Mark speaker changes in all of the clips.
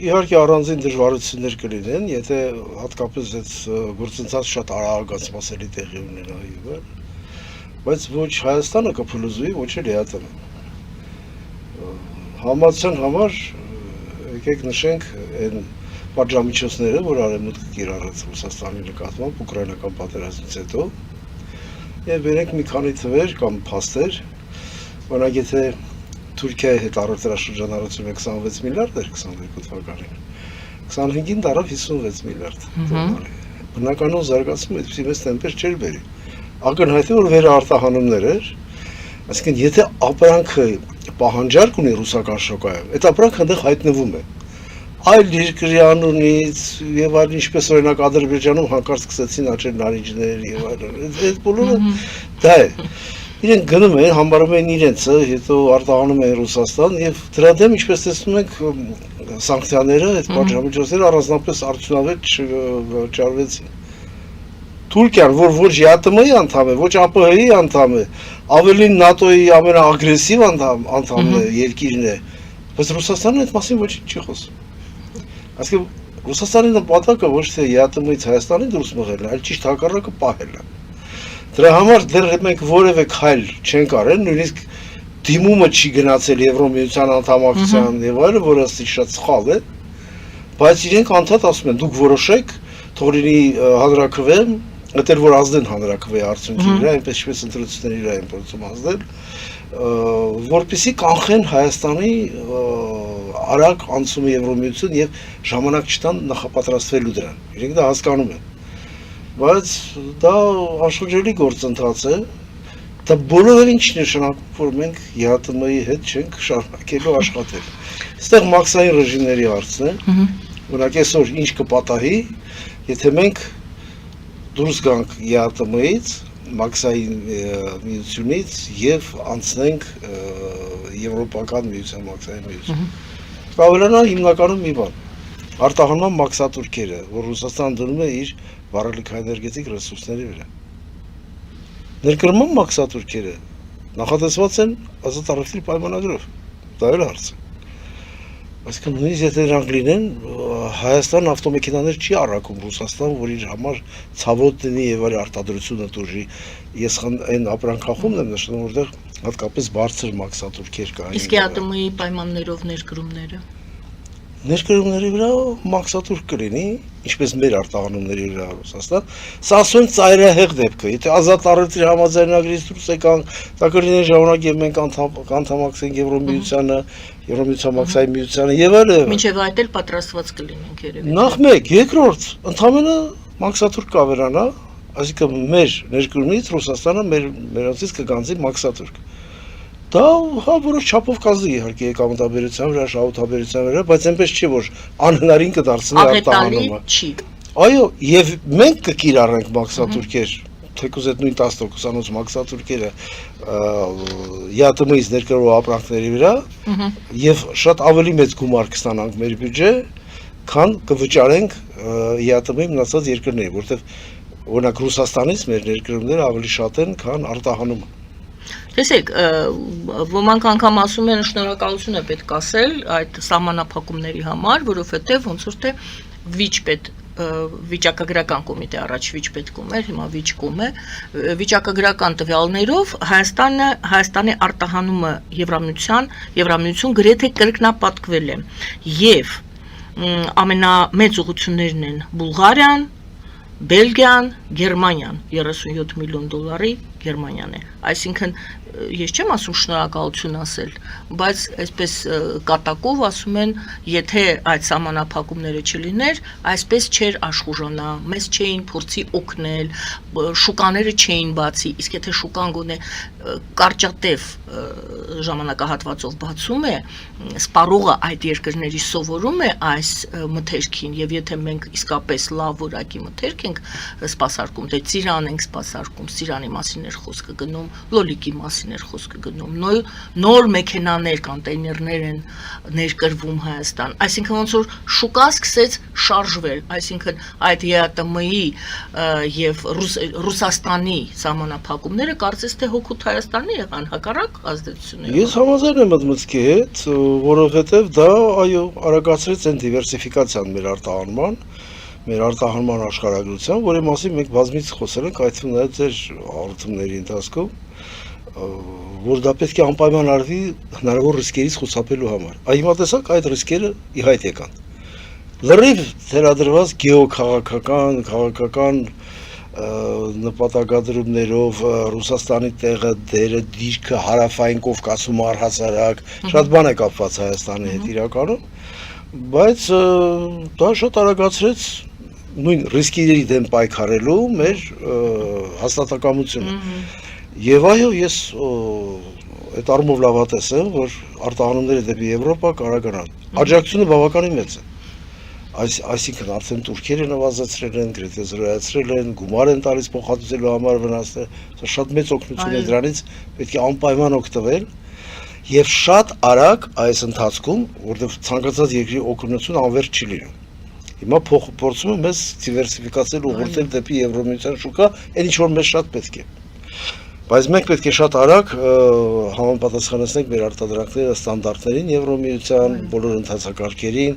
Speaker 1: իհարկե առանձին դժվարություններ կլինեն, եթե հատկապես այդ գործընթացը շատ արագ սպասելի տեղի ունենա եւ բայց ոչ Հայաստանը կփլուզվի, ոչ էլ ԵԱՏՄ-ը։ Համացան համար եկեք նշենք այն պատժամիջոցները, որ արևմուտքը կիրառեց Ռուսաստանի նկատմամբ ուկրաինական պատերազմից հետո, եւ վերեք մի քանի թվեր կամ փաստեր, օրինակ եթե Թուրքիայի հետ առևտրաշրջանառությունը 26 միլիարդ էր 22 թվականին, 25-ին դարավ 56 միլիարդ դոլարի։ Բնականon զարգացումը այդպիսի մեծ տեմպեր չէր բերի։ Ակնհայտ է, որ վերարտահանումներ էր, այսինքն եթե ապրանքը պահանջարկ ունի ռուսական շոկայում, այդ ապրանքը այնտեղ հայտնվում է։ Այլ երկրի անունից եւ այլ ինչպես օրինակ Ադրբեջանում հանկարծ սկսեցին աճել նարինջներ եւ այլն։ Այդ բոլորը դա է։ Իրենք գնում են, համարում են իրենցը, հետո արտահանում են Ռուսաստան եւ դրա դեմ ինչպես տեսնում ենք սանկցիաները, այդ պատժամիջոցները առանձնապես արդյունավետ չարվեցին։ Թուրքիան, որ ոչ ԵԱՏՄ-ի անդամ է, ոչ ԱՊՀ-ի անդամ է, ավելին ՆԱՏՕ-ի ամենաագրեսիվ անդամն է, երկիրն է, բայց Ռուսաստանը այդ մասին ոչինչ չի խոսում։ Այսինքն Ռուսաստանի նպատակը ոչ թե ԵԱՏՄ-ից Հայաստանին դուրս մղելն է, այլ ճիշտ հակառակը պահելն է։ Դրա համար դեռ մենք որևէ քայլ չենք արել, նույնիսկ դիմումը չի գնացել Եվրոմիության անդամակցության եւ այլն, որը շատ սխալ է, բայց իրենք անդադ ասում են՝ դուք որոշեք, թող լինի հանրաքվե, դա որ ազդեն հանրաքվեի արդյունքի վրա, այնպես ինչպես ընտրությունների վրա են փորձում ազդել, որպեսզի կանխեն Հայաստանի արագ անցումը Եվրոմիություն եւ ժամանակ չտան նախապատրաստվելու դրան։ Իրենք դա հասկանում են։ Բայց դա անշրջելի գործընթաց է, դա բոլորովին չի նշանակում, որ մենք ԵԱՏՄ-ի հետ չենք շարունակելու աշխատել։ Այստեղ մաքսային ռեժիմների հարցն է, օրինակ այսօր ինչ կպատահի, եթե մենք դուրս գանք ԵԱՏՄ-ից, մաքսային միությունից եւ անցնենք Եվրոպական միության մաքսային միություն։ Կավելանա հիմնականում մի բան, արտահանման մաքսատուրքերը, որ Ռուսաստան դնում է իր վառելիքաէներգետիկ ռեսուրսների վրա։ Ներկրման մաքսատուրքերը նախատեսված են ազատ առևտրի պայմանագրով, դա էլ հարց է։ Այսինքն նույնիսկ եթե նրանք լինեն, Հայաստան ավտոմեքենաներ չի առաքում Ռուսաստան, որ իր համար ցավոտ լինի եւ այլ արտադրությունը տուժի։ Ես այն ապրանքախումն եմ նշում, որտեղ հատկապես բարձր մաքսատուրքեր կային։
Speaker 2: Իսկ ԵԱՏՄ-ի պայմաններով ներկրումները
Speaker 1: Ներկրումների վրա մաքսատուրք կլինի, ինչպես մեր արտահանումների վրա Ռուսաստան, սա ասում ենք ծայրահեղ դեպքը, եթե ազատ առևտրի համաձայնագրից դուրս եկանք, դա կլիներ ժամանակ եւ մենք անդամակցենք Եվրոմիությանը, Եվրոմիության մաքսային միությանը եւ այլն։
Speaker 2: Մինչեւ այդ էլ պատրաստված կլինենք երևի։
Speaker 1: Նախ մեկ, երկրորդ, ընդհանրապես մաքսատուրք կավերանա, այսինքն մեր ներկրումից Ռուսաստանը մերանցից կգանձի մաքսատուրք։ Դա հա որոշ չափով կազդի իհարկե եկամտաբերության վրա, շահութաբերության վրա, բայց այնպես չի, որ անհնարին կդարձնի արտահանումը։
Speaker 2: Չի։
Speaker 1: Այո, եւ մենք կկիրառենք մաքսատուրքեր, թեկուզ այդ նույն 10%-անոց մաքսատուրքերը ԵԱՏՄ-ից ներկրող ապրանքների վրա եւ շատ ավելի մեծ գումար կստանանք մեր բյուջե, քան կվճարենք ԵԱՏՄ-ի մնացած երկրների, որտեղ օրինակ Ռուսաստանից մեր ներկրումները ավելի շատ են, քան արտահանումը։
Speaker 2: Տեսեք, ոմանք անգամ ասում են շնորհակալություն է պետք ասել այդ սահմանափակումների համար, որովհետև ոնց որ թե վիճպետ վիճակագրական կոմիտե առաջ վիճպետկում էր, հիմա վիճկում է, վիճակագրական տվյալներով Հայաստանի արտահանումը Եվրամիություն գրեթե կրկնապատկվել է եւ ամենամեծ ուղղություններն են Բուլղարիան, Բելգիան, Գերմանիան, 37 միլիոն դոլարի Գերմանիան է։ Այսինքն ես չեմ ասում շնորհակալություն ասել, բայց այսպես կատակով ասում են, եթե այդ սահմանափակումները չլիներ, այսպես չէր աշխուժանա, մեզ չէին փորձի օգնել, շուկաները չէին բացի, իսկ եթե շուկան գոնե կարճատև ժամանակահատվածով բացում է, սպառողը այդ երկրների սովորում է այս մթերքին, եւ եթե մենք իսկապես լավ որակի մթերք ենք սպասարկում, դե Ծիրան ենք սպասարկում, Ծիրանի մասին էր խոսքը գնում, Լոլիկի մասին էր խոսքը գնում, նոր մեքենաներ, կոնտեյներներ են ներկրվում Հայաստան, այսինքն ոնց որ շուկա սկսեց շարժվել, այսինքն այդ ԵԱՏՄ-ի եւ Ռուսաստանի սահմանափակումները կարծես թե հոգուտ Հայաստանի եղան, հակառակ ազդեցությունները։
Speaker 1: Ես համաձայն եմ այդ մտքի հետ, որովհետև դա այո արագացրեց այն դիվերսիֆիկացիան մեր արտահանման աշխարհագրության, որի մասին մենք բազմից խոսել ենք, այդ թվում նաև ձեր հաղորդումների ընթացքում, որ դա պետք է անպայման արվի հնարավոր ռիսկերից խուսափելու համար։ Հիմա տեսակ այդ ռիսկերը ի հայտ եկան։ Լրիվ թերադրված գեոքաղաքական, քաղաքական նպատակադրումներով Ռուսաստանի տեղը, դերը, դիրքը, հարավային Կովկասում առհասարակ, շատ բան է կապված Հայաստանի հետ իրականում, բայց դա շատ արագացրեց նույն ռիսկերի դեմ պայքարելու մեր հաստատակամությունը։ Եվ այո, ես այդ առումով լավատես եմ, որ արտահանումները դեպի Եվրոպա կարողանան։ Աջակցությունը բավականին մեծ է։ Այսինքն արդեն турքերը նվազեցրել են, գրեթե զրոյացրել են, գումար են տալիս փոխհատուցելու համար վնասները, սա շատ մեծ օգնություն է, դրանից պետք է անպայման օգտվել եւ շատ արագ այս ընթացքում, որտեղ ցանկացած երկրի օգնություն անվերջ չի լինում։ Հիմա փորձում եմ մեզ դիվերսիֆիկացնել ուղղորդել դեպի Եվրոմիության շուկա, այն ինչ որ մեզ շատ պետք է։ Բայց մենք պետք է շատ արագ համապատասխանեցնենք մեր արտադրանքները ստանդարտներին Եվրոմիության, բոլոր ընթացակարգերին։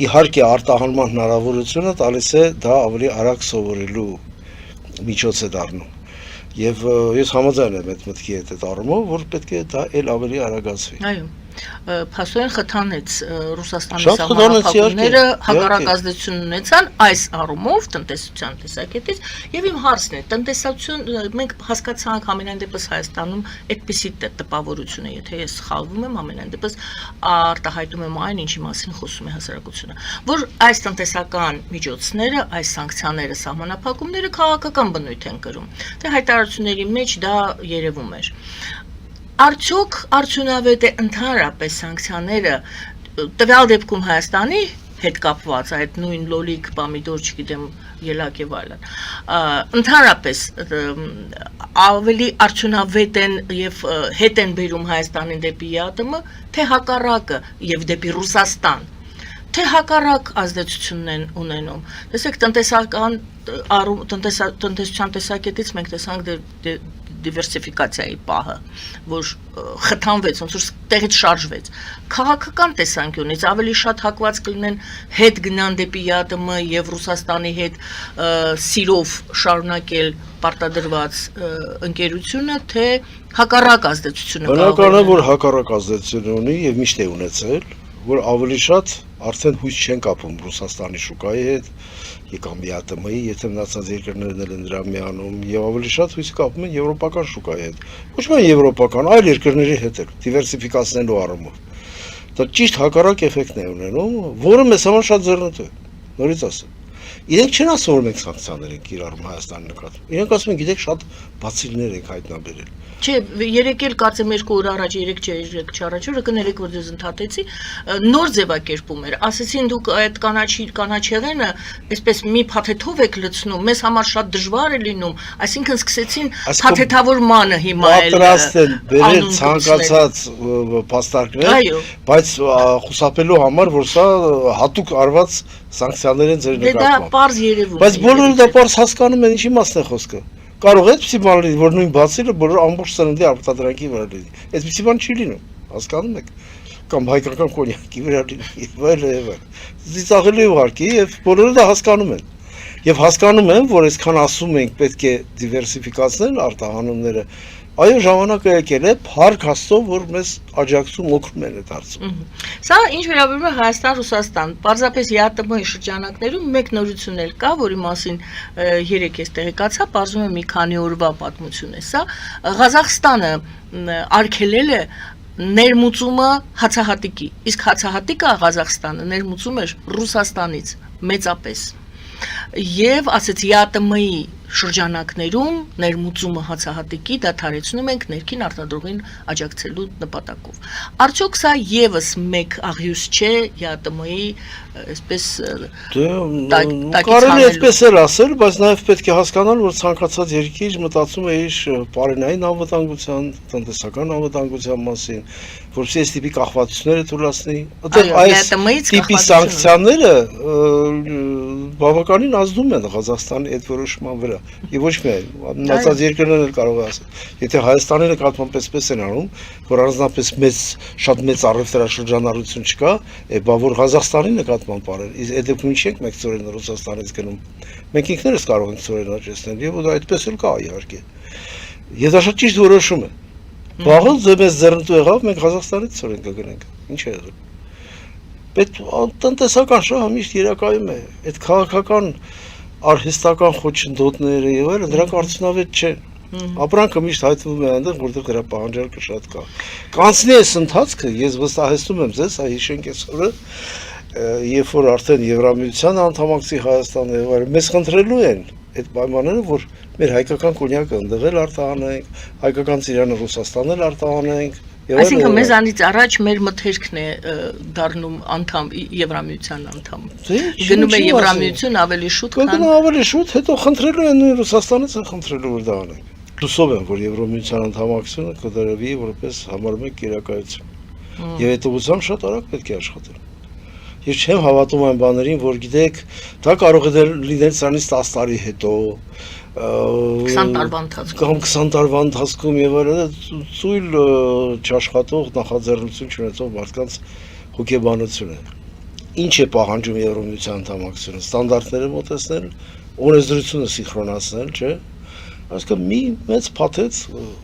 Speaker 1: Իհարկե արտահանման հնարավորությունը տալիս է դա ավելի արագ սովորելու միջոց է դառնում։ Եվ ես համաձայն եմ այդ մտքի հետ այդ առումով, որ պետք է դա էլ ավելի արագացվի։
Speaker 2: Այո, փաստորեն խթանեց Ռուսաստանի սահմանափակումները, հակառակ ազդեցություն ունեցան այս առումով տնտեսության տեսակետից, եւ իմ հարցն է, տնտեսություն մենք հասկացանք ամենայն դեպս Հայաստանում այդպիսի տպավորություն է, եթե ես սխալվում եմ, ամենայն դեպս արտահայտում եմ այն, ինչի մասին խոսում է հասարակությունը, որ այս տնտեսական միջոցները, այս սանկցիաները, սահմանափակումները քաղաքական բնույթ են կրում։ Դե հայտարարությունների մեջ դա երևում էր։ Արդյոք արդյունավետ է ընդհանրապես սանկցիաները տվյալ դեպքում Հայաստանի հետ կապված այդ նույն լոլիկ, պամիդոր, չգիտեմ, ելակ եւ այլն։ Ընդհանրապես ավելի արդյունավետ են եւ հետ են բերում Հայաստանին դեպի ԵԱՏՄ, թե հակառակը եւ դեպի Ռուսաստան, թե հակառակ ազդեցությունն են ունենում։ Տեսեք, տնտեսության տեսակետից մենք տեսանք դիվերսիֆիկացիայի պահը, որ խթանվեց, ոնց որ տեղից շարժվեց։ Քաղաքական տեսանկյունից ավելի շատ հակված կլինեն հետ գնան դեպի ԵԱՏՄ եւ Ռուսաստանի հետ սիրով շարունակել պարտադրված ընկերությունը, թե հակառակ ազդեցությունը։
Speaker 1: Բնական է, որ հակառակ ազդեցություն ունի եւ միշտ է ունեցել, որ ավելի շատ արդեն հույս չեն կապում Ռուսաստանի շուկայի հետ, կամ ԵԱՏՄ-ի, եթե մնացած երկրներն են դրա միանում, եւ ավելի շատ հույս կապում են եվրոպական շուկայի հետ։ Ոչ միայն եվրոպական, այլ երկրների հետ էլ, դիվերսիֆիկացնելու առումով։ Դա ճիշտ հակառակ էֆեկտն է ունենում, որը մեզ համար շատ ձեռնտու է։ Նորից ասեմ։ Իրենք չեն ասում, որ մենք սանկցիաներ ենք կիրառում Հայաստանի նկատմամբ։ Իրենք ասում են, գիտեք, շատ բացիլներ ենք հայտնաբերել։
Speaker 2: Չէ, երեք էլ կարծեմ 2 օր առաջ, 3 չառաջ օրը կներեք, որ ձեզ ընդհատեցի, նոր ձևակերպում էր։ Ասեցին դուք այդ կանաչեղենը այսպես մի փաթեթով եք լցնում, մեզ համար շատ դժվար է լինում, այսինքն սկսեցին փաթեթավորմանը հիմա էլ
Speaker 1: պատրաստ են բերել ցանկացած փաստարկներ, բայց խուսափելու համար, որ սա հատուկ արված սանկցիաներ են ձեր նկատմամբ։
Speaker 2: Դա պարզ երևում է։
Speaker 1: Բայց բոլորը դա պարզ հասկանում են, ինչի մասն է խոսքը։ Կարող է այդպիսի բան լինի, որ նույն բացիլը բոլոր ամբողջ սննդի արտադրանքի վրա լինի։ Այդպիսի բան չի լինում, հասկանում եք։ Կամ հայկական կոնյակի վրա լինի, այլ։ Ծիծաղելի ուղարկի եւ բոլորը դա հասկանում են։ Եվ հասկանում են, որ այսքան ասում ենք պետք է դիվերսիֆիկացնել արտահանումները, այո, ժամանակը եկել է, փառք Աստծո, որ մեզ աջակցում օգնում են այդ հարցում։
Speaker 2: Սա ինչ վերաբերում է Հայաստան-Ռուսաստան, պարզապես ԵԱՏՄ-ի շրջանակներում մեկ նորություն էլ կա, որի մասին երեք ես տեղեկացա, պարզվում է մի քանի օրվա պատմություն է սա։ Ղազախստանը արգելել է ներմուծումը հացահատիկի, իսկ հացահատիկը Ղազախստանը ներմուծում էր Ռուսաստանից մեծապես։ եւ ասեց ԵԱՏՄ-ի շրջանակներում ներմուծումը հացահատիկի դադարեցնում ենք ներքին արտադրողին աջակցելու նպատակով։ Արդյոք սա եւս մեկ աղյուս չէ ԵԱՏՄ-ի այսպես
Speaker 1: կարելի է այդպես էլ ասել, բայց նաեւ պետք է հասկանալ, որ ցանկացած երկիր մտածում է իր պարենային անվտանգության, տնտեսական անվտանգության մասին, որովհետեւ այս տիպի կախվածությունները թույլատնի։ Այդտեղ այս տիպի սանկցիաները բավականին ազդում են Ղազախստանի այդ որոշման վրա։ Եվ ոչ միայն, մնացած երկրներն էլ կարող է ասել։ Եթե Հայաստանի նկատմամբ էսպես են անում, որ առանձնապես շատ մեծ առևտրաշրջանառություն չկա, բա որ Ղազախստանի նկատմամբ արել, իսկ այդ դեպքում ինչ ենք մենք ծորեն Ռուսաստանից գնում։ Մենք ինքներս կարող ենք ծորեն աճեցնել, եւ դա այդպես էլ կա իհարկե։ Եվ դա շատ ճիշտ որոշում է։ Վաղը մեզ ձեռնտու եղավ, մենք Ղազախստանից ծորեն կգնենք։ Ինչ է եղել։ Պետք տնտեսական շահը միշտ երակայում է։ Այդ քաղաքական արհեստական խոչընդոտները եւ այլն դրանք արդյունավետ չեն։ Ապրանքը միշտ հայտնվում է այնտեղ, որտեղ դրա պահանջարկը շատ կա։ Կանցնի այս ընթացքը, ես վստահեցնում եմ ձեզ, հիշենք այսօրը, երբ որ արդեն Եվրամիության անդամակցի Հայաստանը եւ այլն, մեզ խնդրելու են այդ պայմանները, որ մեր հայկական կոնյակը ընդեղ էլ արտահանենք, հայկական ծիրանը Ռուսաստան էլ արտահանենք։
Speaker 2: Այսինքն մեզանից առաջ մեր մթերքն է դառնում անդամ Եվրամիության անդամ։ Գնում է Եվրամիություն ավելի շուտ, քան
Speaker 1: գնում ավելի շուտ, հետո խնդրելու են նույն Ռուսաստանից են խնդրելու որ դա անենք։ Հուսով եմ, որ Եվրամիության անդամակցությունը կդրվի որպես համար 1 գերակայություն։ Եվ այդ ուղղությամբ շատ արագ պետք է աշխատել։ Ես չեմ հավատում այն բաներին, որ գիտեք, դա կարող է լինել սրանից 10 տարի հետո
Speaker 2: 20 տարվա ընթացքում
Speaker 1: կամ 20 տարվա ընթացքում եւ այլն ծույլ չաշխատող նախաձեռնություն չունեցող մարդկանց հոգեբանությունը։ Ինչ է պահանջում Եվրամիության անդամակցությունը, ստանդարտները մոտեցնել, օրենսդրությունը սինխրոնացնել, չէ՞։ Այսինքն մի մեծ փաթեթ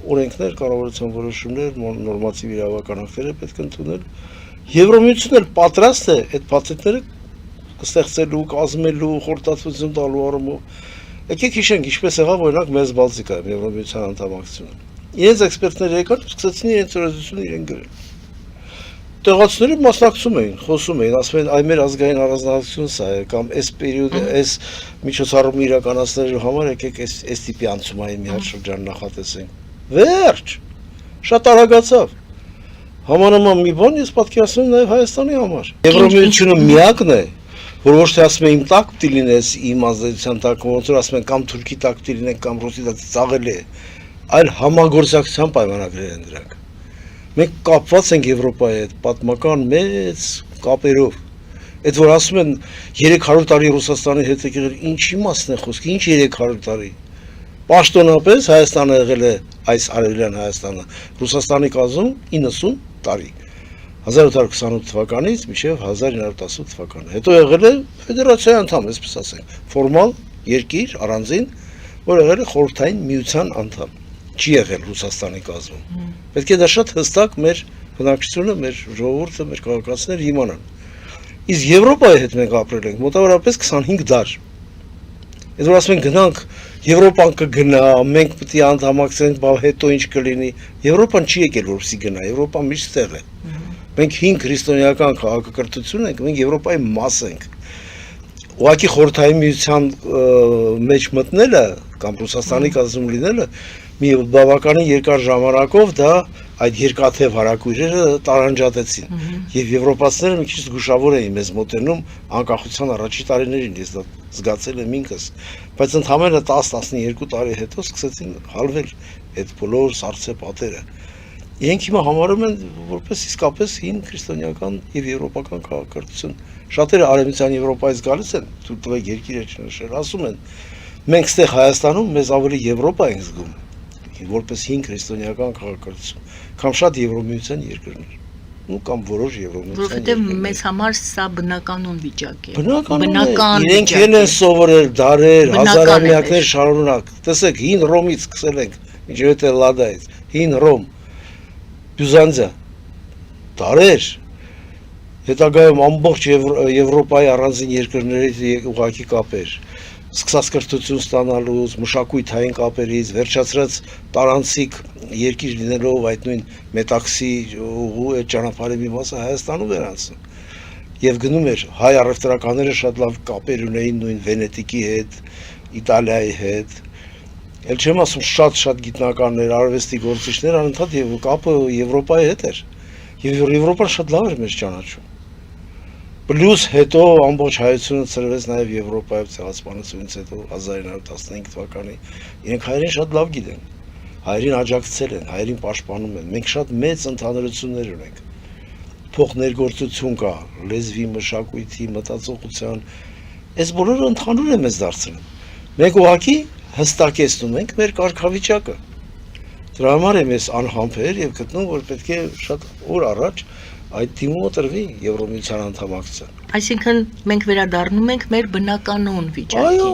Speaker 1: օրենքներ, կառավարության որոշումներ, նորմատիվ իրավական ակտերը պետք է ընդունել։ Եվրամիությունն էլ պատրաստ է այդ փաթեթները ստեղծելու, կազմելու, խորհրդատվություն տալու առումով։ Եկեք հիշենք, ինչպես եղավ օրինակ մեծ Բալտիկայում Եվրամիության անդամակցությունը։ Իրենց էքսպերտները եկան, սկսեցին իրենց օրենսդրությունը իրեն գրել։ Տեղացիները մասնակցում էին, խոսում էին, ասում էին, այ մեր ազգային առանձնահատկությունն սա է, կամ այս պերիոդը, այս միջոցառումը իրականացնելու համար եկեք այս տիպի անցումային մի հատ շրջան նախատեսենք։ Վերջ։ Շատ արագացավ։ Համանման մի բան ես պատկերացնում եմ նաև Հայաստանի համար։ Եվրամիությունը միակն է, որ ոչ թե ասում եմ իմ տակ պիտի լինես, իմ ազդեցության տակ, ոնց որ ասում են կամ Թուրքի տակ պիտի լինենք, կամ Ռուսի տակ ծաղել է, այլ համագործակցության պայմանագրեր են դրանք։ Մենք կապված ենք Եվրոպայի հետ պատմական մեծ կապերով։ Այդ որ ասում են 300 տարի Ռուսաստանի հետ եկել, ինչի մասն է խոսքը, ինչ 300 տարի։ Պաշտոնապես Հայաստանը եղել է այս արևելյան Հայաստանը, Ռուսաստանի կազմում 90 տարի։ 1828 թվականից մինչև 1918 թվականը։ Հետո եղել է ֆեդերացիայի անդամ, այսպես ասենք, ֆորմալ երկիր առանձին, որ եղել է խորհրդային միության անդամ, չի եղել Ռուսաստանի կազմում։ Պետք է դա շատ հստակ մեր բնակչությունը, մեր ժողովուրդը, մեր քաղաքացիները իմանան։ Իսկ Եվրոպայի հետ մենք ապրել ենք մոտավորապես 25 դար։ Այդ որ ասում են գնանք, Եվրոպան կգնա, մենք պետք է անդամակցենք, բա հետո ինչ կլինի։ Եվրոպան չի եկել որպեսզի գնա, Եվրոպան միշտ տեղ է։ Մենք 5 քրիստոնեական քաղաքակրթություն ենք, մենք Եվրոպայի մաս ենք։ Ուղղակի խորհրդային միության մեջ մտնելը կամ Ռուսաստանի կազմում լինելը մի բավականին երկար ժամանակով դա այդ երկաթև հարակույրերը տարանջատեցին։ Եվ եվրոպացիները մի քիչ զգուշավոր էին մեզ մոտենում անկախության առաջի տարիներին, ես դա զգացել եմ ինքս, բայց ընդամենը 10-12 տարի հետո սկսեցին հալվել այդ բոլոր սառցե պատերը։ Իրենք հիմա համարում են որպես իսկապես հին քրիստոնեական եւ եվրոպական քաղաքակրթություն։ Շատերը արևմտյան Եվրոպայից գալիս են, թույլ տվեք երկիրը չնշել, ասում են, մենք ստեղ Հայաստանում մեզ ավելի Եվրոպա ենք զգում, որպես հին քրիստոնեական քաղաքակրթություն, քան շատ Եվրոմիության երկրներ, ու կամ որոշ Եվրոմիության
Speaker 2: որովհետեւ մեզ համար սա բնականon վիճակ է։
Speaker 1: Բնական իրենք են սովորել դարեր, հազարամյակներ շարունակ։ Տեսեք, հին Ռոմից սկսել ենք, ինչու՞ թե Լադայից, հին Ռոմ, Բյուզանդիա, դարեր, հետագայում ամբողջ Եվրոպայի առանձին երկրների ուղղակի կապեր, սկսած կրթություն ստանալուց, մշակութային կապերից, վերջացրած տարանցիկ երկիր լինելով այդ նույն մետաքսի ուղու այդ ճանապարհի մի մասը Հայաստանում էր անցնում։ եւ գնում էր հայ առևտրականները շատ լավ կապեր ունեին նույն Վենետիկի հետ, Իտալիայի հետ։ Էլ չեմ ասում շատ գիտնականներ, արվեստի գործիչներ անընդհատ եւ կապը Եվրոպայի հետ էր։ Եվ Եվրոպան շատ լավ էր մեզ ճանաչում։ Պլյուս հետո ամբողջ հայությունը ծրվեց նաեւ Եվրոպայով ցեղասպանությունից հետո 1915 թվականի։ Իրենք հայերին շատ լավ գիտեն։ Հայերին աջակցել են, հայերին պաշտպանում են։ Մենք շատ մեծ ընդհանրություններ ունենք։ Փոխներգործություն կա, լեզվի, մշակույթի, մտածողության, այս բոլորը ընդհանուր է մեզ դարձնում։ Մենք ուղղակի հստակեցնում ենք մեր կարգավիճակը։ Դրա համար եմ ես անհամբեր եւ գտնում, որ պետք է շատ օր առաջ այդ թիմը տրվի Եվրոմիության անդամակցության։
Speaker 2: Այսինքն մենք վերադառնում ենք մեր բնականոն վիճակին։
Speaker 1: Այո,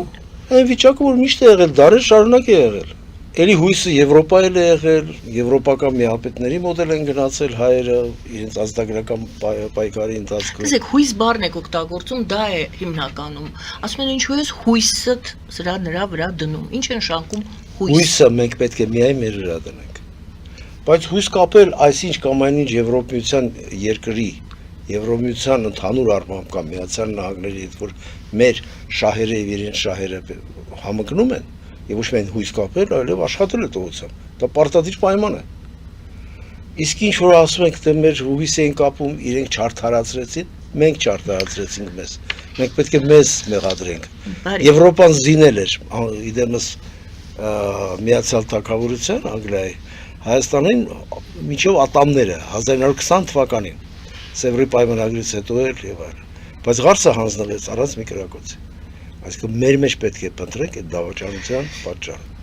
Speaker 1: այն վիճակը, որ միշտ է եղել, դարեր շարունակ է եղել։ Էլի հույսը Եվրոպայել է եղել, եվրոպական միապետների մոդել են գնացել հայերը իրենց ազգագրական պայքարի ընթացքում։
Speaker 2: Տեսեք, հույս բառն եք օգտագործում, դա է հիմնականում։ Ասում են ինչու ես հույսը նրա վրա դնում։ Ինչ են շանկում հույս։
Speaker 1: Հույսը մենք պետք է միայն մեր վրա դնենք։ Բայց հույս կապել այսինչ կամ այնինչ Եվրոպական երկրի, Եվրոմիության ընդհանուր առմամբ կամ Միացյալ Նահանգների հետ, որ մեր շահերը եւ իրենց շահերը համընկնում են, եւ ոչ միայն հույս կապել, այլև աշխատել է տողությամբ։ Դա պարտադիր պայման է։ Իսկ ինչ որ ասում ենք, թե մեր հույս էին կապում, իրենք չարդարացրեցին, մենք չարդարացրեցինք մեզ։ Մենք պետք է մեզ մեղադրենք։ Եվրոպան զինել էր, իդեմս Միացյալ Թագավորության Անգլիայի Հայաստանին մինչև ատամները 1920 թվականին Սևրի պայմանագրից հետո էր եւ այլն։ Բայց հարցը հանձնվեց առանց մի կրակոցի։ Այսինքն մեր մեջ պետք է փնտրենք այդ դավաճանության պատճառը։